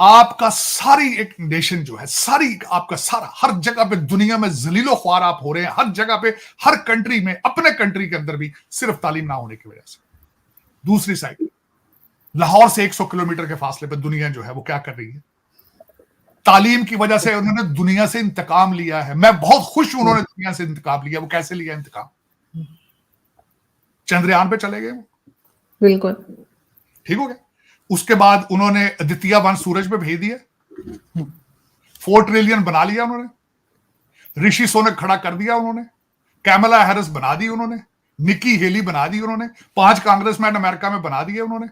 आपका सारी एक नेशन जो है, सारी आपका सारा हर जगह पे दुनिया में जलीलो ख्वार आप हो रहे हैं, हर जगह पे, हर कंट्री में, अपने कंट्री के अंदर भी, सिर्फ तालीम ना होने की वजह से। दूसरी साइड लाहौर से 100 किलोमीटर के फासले पर दुनिया जो है वो क्या कर रही है? तालीम की वजह से उन्होंने दुनिया से इंतकाम लिया है। मैं बहुत खुश हूं उन्होंने दुनिया से इंतकाम लिया। वो कैसे लिया इंतकाम? चंद्रयान पे चले गए वो, बिल्कुल ठीक हो गया। उसके बाद उन्होंने द्वितीय वन सूरज पे भेज दिया, 4 ट्रिलियन बना लिया उन्होंने, ऋषि सोनक खड़ा कर दिया उन्होंने, कैमला हैरिस बना दी उन्होंने, निकी हेली बना दी उन्होंने, 5 कांग्रेसमैन अमेरिका में बना दिए उन्होंने,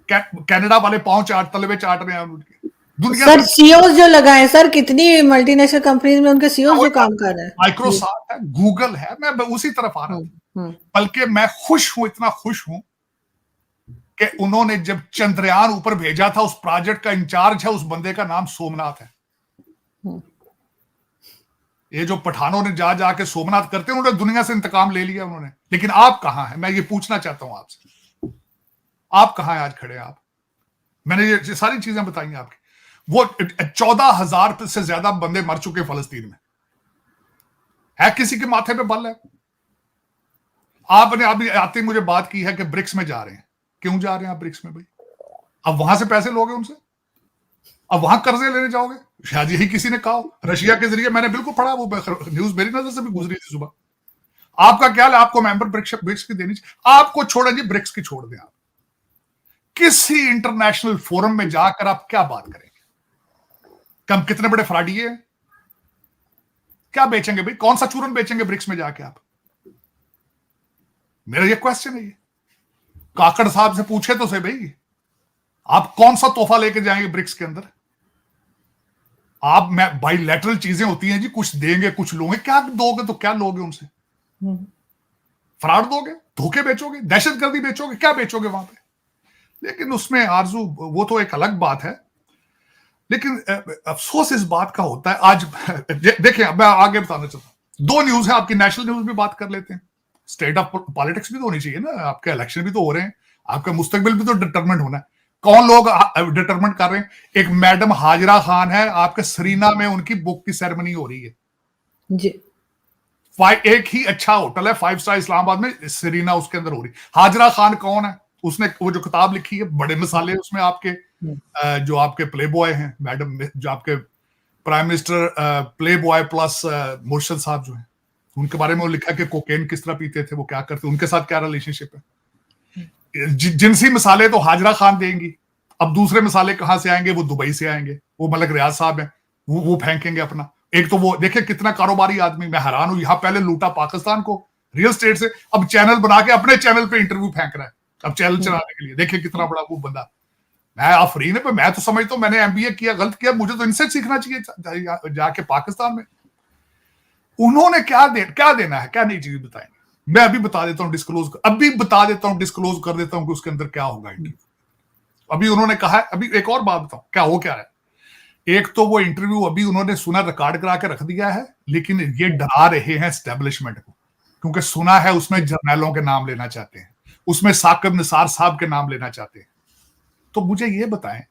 कनाडा वाले पांव चाट तलवे चाट रहे हैं उनके। दुनिया सर सीईओ जो लगाए सर, कितनी मल्टीनेशनल कंपनीज में उनके सीईओ जो काम कर रहे हैं, माइक्रोसॉफ्ट है, गूगल है, मैं उसी तरफ आ रहा था। बल्कि मैं खुश हूं, इतना खुश हूं कि उन्होंने जब चंद्रयान ऊपर भेजा था, उस प्रोजेक्ट का इंचार्ज है, उस बंदे का नाम सोमनाथ है। ये जो पठानों ने जा जाके सोमनाथ करते हैं, उन्होंने दुनिया से इंतकाम ले लिया उन्होंने। लेकिन आप कहां हैं? मैं ये पूछना चाहता हूं आपसे, आप कहां हैं आज खड़े? आप, मैंने ये सारी चीजें बताई आपकी। वो 14,000 से ज्यादा बंदे मर चुके फलस्तीन में, है किसी के माथे पे बल है? आपने अभी आते मुझे बात की है कि ब्रिक्स में जा रहे हैं। क्यों जा रहे हैं आप ब्रिक्स में भाई? अब वहां से पैसे लोगे उनसे, अब वहां कर्जे लेने जाओगे? शायद यही किसी ने कहा रशिया के जरिए, मैंने बिल्कुल पढ़ा, वो न्यूज मेरी नजर से भी गुजरी थी सुबह। आपका क्या है? आपको मेंबर ब्रिक्स की देनी चाहिए। आपको छोड़े जी, ब्रिक्स की छोड़ दें। आप किसी इंटरनेशनल फोरम में जाकर आप क्या बात करेंगे? कम कितने बड़े फ्रॉडी है? क्या बेचेंगे भाई? कौन सा चूरन बेचेंगे ब्रिक्स में जाके आप? मेरा ये क्वेश्चन है। ये काकड़ साहब से पूछे तो सही भाई, आप कौन सा तोहफा लेके जाएंगे ब्रिक्स के अंदर? आप में बाइलैटरल चीजें होती हैं जी, कुछ देंगे कुछ लोगे। क्या दोगे तो क्या लोगे उनसे? फ्रॉड दोगे, धोखे बेचोगे, दहशतगर्दी बेचोगे, क्या बेचोगे वहां पे? लेकिन उसमें आरजू, वो तो एक अलग बात है। लेकिन अफसोस इस बात का होता है आज। देखिए, मैं आगे बताना चाहता हूं, 2 न्यूज है आपकी, नेशनल न्यूज भी बात कर लेते हैं। स्टेट ऑफ पॉलिटिक्स भी तो होनी चाहिए ना, आपके इलेक्शन भी तो हो रहे हैं, आपका मुस्तकबिल भी तो डिटरमिन होना है। कौन लोग डिटरमिन कर रहे हैं? एक मैडम हाजरा खान है, आपके सरीना में उनकी बुक की सेरेमनी हो रही है जी। एक ही अच्छा होटल है 5 स्टार इस्लामाबाद में, सरीना उसके अंदर हो रही। हाजरा खान कौन है? उसने वो जो किताब लिखी है, बड़े मिसाले उसमें आपके जो आपके प्ले बॉय हैं मैडम, जो आपके prime minister play boy plus Murshad साहब जो हैं, उनके बारे में वो लिखा कि कोकेन किस तरह पीते थे, वो क्या करते, उनके साथ क्या रिलेशनशिप है। जिनसी मिसाले तो हाजरा खान देंगी। अब दूसरे मिसाले कहां से आएंगे? वो दुबई से आएंगे, वो मलक रियाज साहब हैं, वो फेंकेंगे अपना। एक तो वो देखिए कितना कारोबारी आदमी, मैं हैरान हूं, यहां पहले लूटा पाकिस्तान को रियल स्टेट से, अब चैनल बना के अपने चैनल पे इंटरव्यू फेंक रहा है, अब चैनल चलाने के लिए। देखिए कितना बड़ा वो बंदा। मैं आफरीन है, मैं तो समझता हूं मैंने एमबीए किया, गलत किया, मुझे तो इनसे सीखना चाहिए जाके पाकिस्तान में। उन्होंने क्या देना है, क्या नई चीज बताएंगे? मैं अभी बता देता हूं, डिस्क्लोज कर देता हूं कि उसके अंदर क्या होगा इंटरव्यू। अभी उन्होंने कहा है, अभी एक और बात बताऊं क्या हो क्या रहा है। एक तो वो इंटरव्यू अभी उन्होंने सुना रिकॉर्ड करा के रख दिया है, लेकिन ये डरा रहे हैं एस्टेब्लिशमेंट को, क्योंकि सुना है उसमें जर्नैलों के नाम लेना चाहते हैं, उसमें साकिब निसार साहब के नाम लेना चाहते हैं। तो मुझे ये बताएं,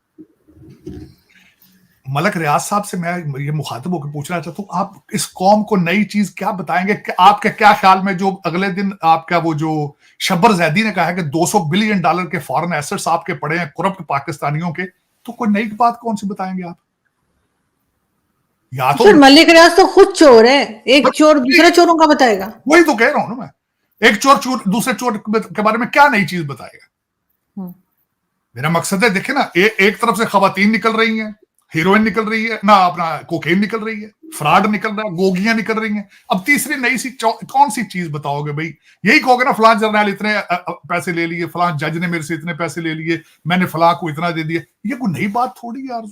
मलक रियाज साहब से मैं ये मुखातिब होकर पूछना चाहता हूं, आप इस कौम को नई चीज क्या बताएंगे? आपके क्या ख्याल में जो अगले दिन आपका वो जो शब्बर जैदी ने कहा है कि $200 बिलियन के फॉरेन एसेट्स आपके पड़े हैं करप्ट पाकिस्तानियों के, तो कोई नई बात कौन सी बताएंगे आप? या तो मलिक रियाज तो खुद चोर है, एक चोर दूसरे चोरों का बताएगा। वही तो कह रहा हूं ना मैं, एक चोर दूसरे चोर के बारे में क्या नई चीज बताएगा? मेरा मकसद है, देखे ना, एक तरफ से खवातीन निकल रही हैं, हीरोइन निकल रही है ना, अपना कोकेन निकल रही है, फ्रॉड निकल रहा है, गोगियां निकल रही हैं। अब तीसरी नई सी कौन सी चीज बताओगे भाई? यही कहोगे ना, फलां जर्नैल इतने पैसे ले लिए, फलां जज ने मेरे से इतने पैसे ले लिए, मैंने फलां को इतना दे दिया। ये कोई नई बात थोड़ी यार।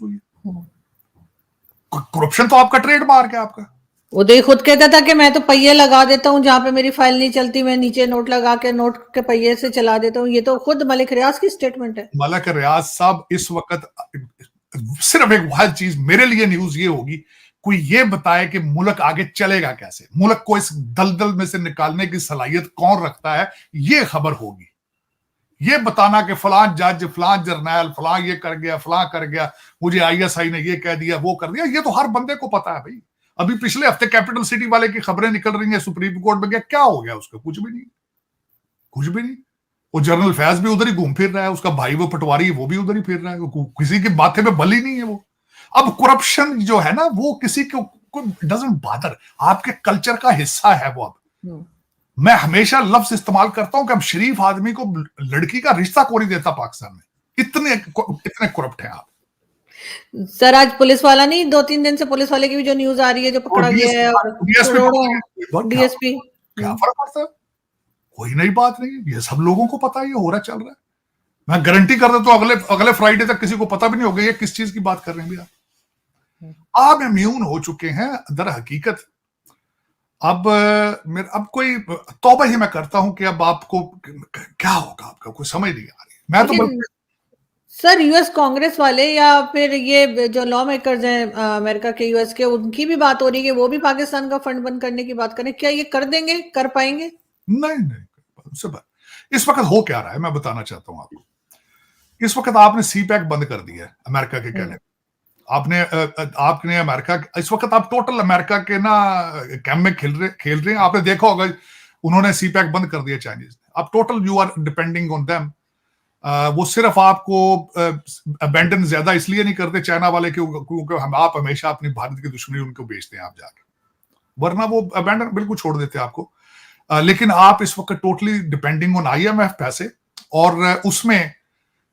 करप्शन तो आपका ट्रेडमार्क है आपका। उदय खुद कहता था कि मैं तो पहिए लगा देता हूं, जहां पे मेरी फाइल नहीं चलती मैं नीचे नोट लगा के नोट के पहिए से चला देता हूं। ये तो खुद मलिक रियाज की स्टेटमेंट है। मलिक रियाज साहब इस वक्त सिर्फ एक वाहिद चीज मेरे लिए न्यूज ये होगी, कोई ये बताए कि मुल्क आगे चलेगा कैसे, मुल्क को इस दलदल में से निकालने की सलाहियत कौन रखता है, ये खबर होगी। ये बताना कि फलां जज, फलां जर्नैल, फलां ये कर गया, फलां कर गया, मुझे आईएसआई ने ये कह दिया, वो कर दिया, ये तो हर बंदे को पता है भाई। अभी पिछले हफ्ते कैपिटल सिटी वाले की खबरें निकल रही हैं, सुप्रीम कोर्ट में गया, क्या हो गया उसका? कुछ भी नहीं, कुछ भी नहीं। वो जनरल फैज भी उधर ही घूम फिर रहा है, उसका भाई वो पटवारी वो भी उधर ही फिर रहा है, किसी के माथे पे बल ही नहीं है वो। अब करप्शन जो है ना, वो किसी को डजंट बादर, आपके कल्चर का हिस्सा है वो। अब मैं हमेशा लफ्ज इस्तेमाल करता हूं कि अब शरीफ आदमी को लड़की का रिश्ता कौन नहीं देता पाकिस्तान में, इतने करप्ट हैं आप। सर आज पुलिस वाला नहीं, 2-3 दिन से पुलिस वाले की भी जो न्यूज आ रही है, जो पकड़ा गया है, और डीएसपी, क्या फर्क पड़ता है? कोई नई बात नहीं, ये सब लोगों को पता है, ये हो रहा चल रहा है। मैं गारंटी कर देता हूं अगले फ्राइडे तक किसी को पता भी नहीं होगा ये किस चीज की बात कर रहे हैं भैया। आप इम्यून हो चुके हैं दर हकीकत। अब कोई तौबा ही मैं करता हूं कि अब आपको क्या होगा, आपका कोई समझ नहीं आ रही। मैं तो सर यूएस कांग्रेस वाले या फिर ये जो लॉ मेकर्स हैं अमेरिका के, यूएस के, उनकी भी बात हो रही है कि वो भी पाकिस्तान का फंड बंद करने की बात करें। क्या ये कर देंगे, कर पाएंगे? नहीं, इस वक्त हो क्या रहा है मैं बताना चाहता हूं आपको। इस वक्त आपने सीपैक बंद कर दिया है अमेरिका के कहने। आपने अमेरिका इस वक्त आप टोटल अमेरिका के ना कैंप में खेल रहे हैं। आपने देखा होगा उन्होंने सीपैक बंद कर दिया चाइनीज ने। आप total you are depending on them. वो सिर्फ आपको अबेंडन ज्यादा इसलिए नहीं करते चाइना वाले क्योंकि आप हमेशा अपनी भारत की दुश्मनी उनको बेचते हैं आप जाके, वरना वो अबेंडन बिल्कुल छोड़ देते आपको। लेकिन आप इस वक्त टोटली डिपेंडिंग ऑन आईएमएफ पैसे, और उसमें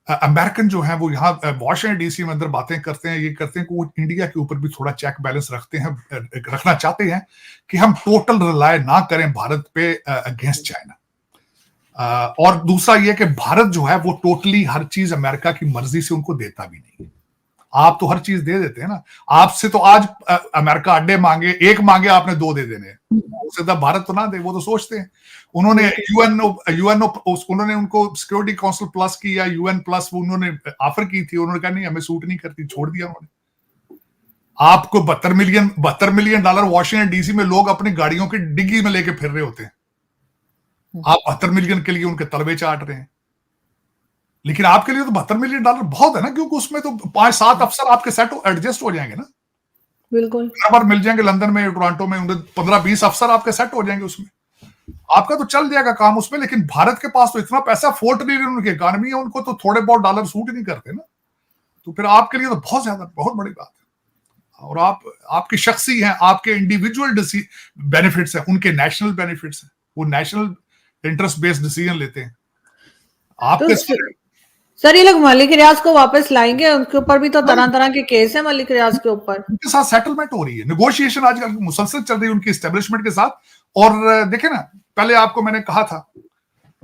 अमेरिकन जो है वो यहाँ वॉशिंगटन डीसी में अंदर बातें करते हैं, ये करते हैं कि वो इंडिया के ऊपर भी थोड़ा चेक बैलेंस रखना चाहते हैं कि हम टोटल रिलाय ना करें भारत पे अगेंस्ट चाइना। और दूसरा ये कि भारत जो है वो टोटली हर चीज अमेरिका की मर्जी से उनको देता भी नहीं। आप तो हर चीज दे देते हैं ना। आपसे तो आज अमेरिका अड्डे मांगे, एक मांगे आपने 2 दे देने, उससे तो भारत तो ना दे, वो तो सोचते हैं। उन्होंने यूएनओ उन्होंने उनको सिक्योरिटी काउंसिल प्लस की या यूएन प्लस उन्होंने ऑफर की थी, उन्होंने कहा नहीं हमें सूट नहीं करती, छोड़ दिया उन्होंने। आपको $72 मिलियन वॉशिंगटन डीसी में लोग अपनी गाड़ियों की डिग्गी में लेके फिर रहे होते हैं। आप 72 मिलियन के लिए उनके तलवे चाट रहे हैं। लेकिन आपके लिए तो $72 मिलियन बहुत है ना, क्योंकि उसमें तो 5-7 अफसर आपके सेट एडजस्ट हो जाएंगे ना, बिल्कुल बार मिल जाएंगे लंदन में, टोरंटो में, 15-20 अफसर आपके सेट हो जाएंगे उसमें, आपका तो चल जाएगा काम उसमें। लेकिन भारत के पास तो इतना पैसा, $4 ट्रिलियन उनकी इकॉनमी है, उनको तो थोड़े बहुत डॉलर सूट नहीं करते ना। तो फिर आपके लिए तो बहुत ज्यादा, बहुत बड़ी बात है। और आपकी शख्सी हैं, आपके इंडिविजुअल बेनिफिट्स हैं, उनके नेशनल बेनिफिट्स हैं, वो नेशनल इंटरेस्ट बेस्ड डिसीजन लेते हैं। आपके सर ये लोग मलिक रियाज को वापस लाएंगे, उनके ऊपर भी तो तरह तरह के केस है मलिक रियाज के ऊपर। उनके साथ सेटलमेंट हो रही है, नेगोशिएशन आजकल मुसलसल चल रही है उनकी एस्टेब्लिशमेंट के साथ। और देखे ना, पहले आपको मैंने कहा था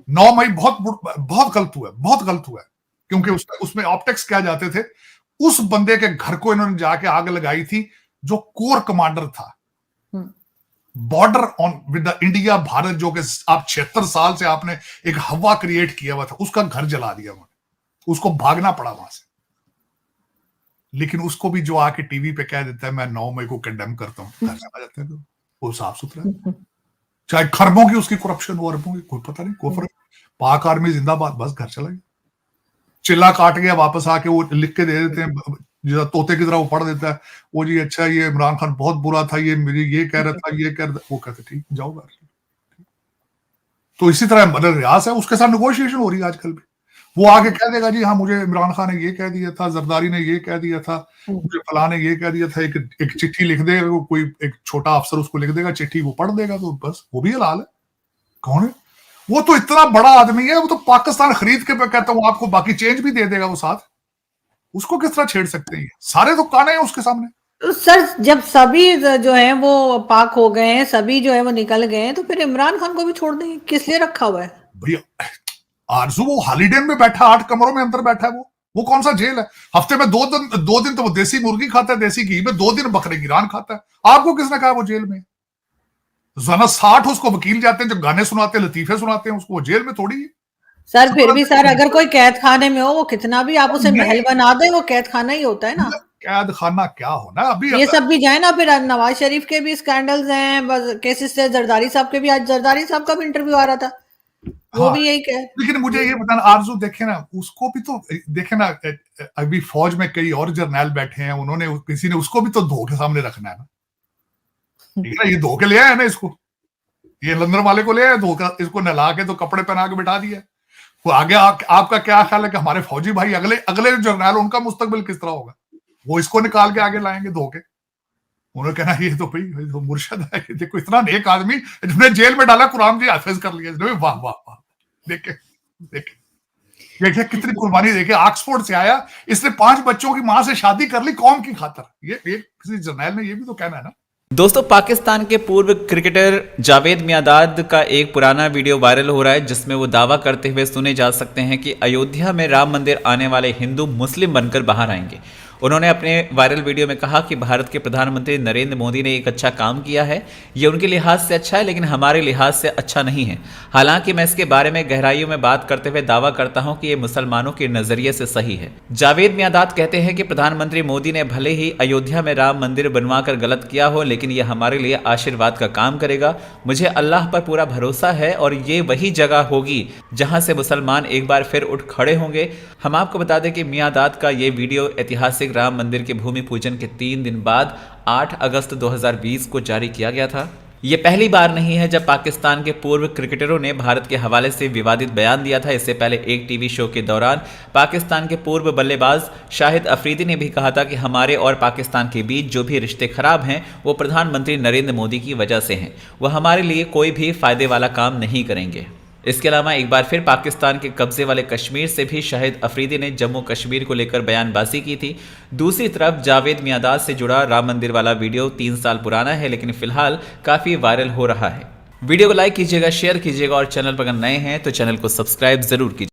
9 मई बहुत गलत हुआ, क्योंकि उसमें ऑप्टिक्स क्या जाते थे, उस बंदे के घर को इन्होंने जाके आग लगाई थी जो कोर कमांडर था border on with the India Bharat, जो कि आप 76 साल से आपने एक हवा क्रिएट किया हुआ था, उसका घर जला दिया उन्होंने, उसको भागना पड़ा वहां से। लेकिन उसको भी जो आके टीवी पे कह देता है मैं 9 मई को कंडेम करता हूं, घर चला जाता है, तो वो साफ सुथरा है। चाहे खरबों की उसकी करप्शन हो, अरबों की, कोई पता नहीं, कोई फर्क। पाक आर्मी जिंदाबाद, बस घर चला गया, चिल्ला काट गया, वापस आके वो लिख के दे देते हैं, जैसा तोते की तरह वो पढ़ देता है, वो जी अच्छा ये इमरान खान बहुत बुरा था, ये मुझे ये कह रहा था, ये कह रहा था, वो कहते ठीक जाओ घर। तो इसी तरह मदर रियाज है, उसके साथ नेगोशिएशन हो रही है आजकल भी। वो आके कह देगा जी हाँ मुझे इमरान खान ने ये कह दिया था, जरदारी ने ये कह दिया था, मुझे फलां ने ये कह दिया था, एक चिट्ठी लिख देगा, कोई एक छोटा अफसर उसको लिख देगा चिट्ठी, वो पढ़ देगा, तो बस वो भी हलाल है। कौन है वो? तो इतना बड़ा आदमी है, वो तो पाकिस्तान खरीद के, मैं कहता हूँ आपको बाकी चेंज भी दे देगा वो साथ। उसको किस तरह छेड़ सकते हैं? सारे तो काने हैं उसके सामने। तो सर जब सभी जो है वो पाक हो गए हैं, सभी जो है वो निकल गए हैं, तो फिर इमरान खान को भी छोड़ देंगे? किस लिए रखा हुआ है भैया? आरजू वो हॉलीडे में बैठा, 8 कमरों में अंदर बैठा है, वो कौन सा जेल है? हफ्ते में 2 दिन तो वो देसी मुर्गी खाता है, देसी घी में, 2 दिन बकरे की रान खाता है। आपको किसने कहा वो जेल में? जना 60 उसको वकील जाते हैं जो गाने सुनाते हैं, लतीफे सुनाते हैं, उसको वो जेल में थोड़ी है। सर फिर भी सर अगर कोई कैद खाने में हो, वो कितना भी आप उसे महल बना दे, वो कैद खाना ही होता है ना। कैद खाना क्या होना अभी? ये सब भी जाए ना, फिर नवाज शरीफ के भी स्कैंडल्स हैं, केसेस से, जरदारी साहब के भी, आज जरदारी साहब का भी इंटरव्यू आ रहा था, वो हाँ, भी यही कह लेकिन मुझे ये बताना आरज़ू, देखे ना उसको भी तो देखे ना, अभी फौज में कई और जर्नैल बैठे हैं, उन्होंने किसी ने उसको भी तो धो के सामने रखना है ना, ठीक है ना? ये धो के ले आया ना इसको, ये लंदन वाले को ले आया धोखा, इसको नहला के तो कपड़े पहना के बिठा दिया। तो आगे आपका क्या ख्याल है कि हमारे फौजी भाई अगले अगले जर्नैल उनका मुस्तकबिल किस तरह होगा? वो इसको निकाल के आगे लाएंगे धो के। उन्होंने कहना ये तो भाई ये तो मुर्शद है, देखो इतना नेक आदमी जिन्होंने जेल में डाला, कुरान जी हाफिज कर लिया, वाह वाह वाह। देखे देखे देखिए कितनी कुर्बानी, देखिए ऑक्सफोर्ड से आया, इसने 5 बच्चों की मां से शादी कर ली कौम की खातर। ये किसी जर्नैल ने ये भी तो कहना है ना। दोस्तों, पाकिस्तान के पूर्व क्रिकेटर जावेद मियांदाद का एक पुराना वीडियो वायरल हो रहा है जिसमें वो दावा करते हुए सुने जा सकते हैं कि अयोध्या में राम मंदिर आने वाले हिंदू मुस्लिम बनकर बाहर आएंगे। उन्होंने अपने वायरल वीडियो में कहा कि भारत के प्रधानमंत्री नरेंद्र मोदी ने एक अच्छा काम किया है, ये उनके लिहाज से अच्छा है लेकिन हमारे लिहाज से अच्छा नहीं है। हालांकि मैं इसके बारे में गहराइयों में बात करते हुए दावा करता हूं कि ये मुसलमानों के नजरिए से सही है। जावेद मियांदाद कहते हैं कि प्रधानमंत्री मोदी ने भले ही अयोध्या में राम मंदिर बनवाकर गलत किया हो, लेकिन यह हमारे लिए आशीर्वाद का काम करेगा। मुझे अल्लाह पर पूरा भरोसा है और ये वही जगह होगी जहां से मुसलमान एक बार फिर उठ खड़े होंगे। हम आपको बता दें कि मियांदाद का ये वीडियो ऐतिहासिक राम मंदिर के भूमि पूजन के 3 दिन बाद 8 अगस्त 2020 को जारी किया गया था। ये पहली बार नहीं है जब पाकिस्तान के पूर्व क्रिकेटरों ने भारत के हवाले से विवादित बयान दिया था। इससे पहले एक टीवी शो के दौरान पाकिस्तान के पूर्व बल्लेबाज शाहिद अफरीदी ने भी कहा था कि हमारे और पाकिस्तान के बीच जो भी रिश्ते खराब हैं वो प्रधानमंत्री नरेंद्र मोदी की वजह से हैं। वह हमारे लिए कोई भी फायदे वाला काम नहीं करेंगे। इसके अलावा एक बार फिर पाकिस्तान के कब्जे वाले कश्मीर से भी शाहिद अफरीदी ने जम्मू कश्मीर को लेकर बयानबाजी की थी। दूसरी तरफ जावेद मियांदाद से जुड़ा राम मंदिर वाला वीडियो 3 साल पुराना है लेकिन फिलहाल काफी वायरल हो रहा है। वीडियो को लाइक कीजिएगा, शेयर कीजिएगा और चैनल पर अगर नए हैं तो चैनल को सब्सक्राइब जरूर कीजिए।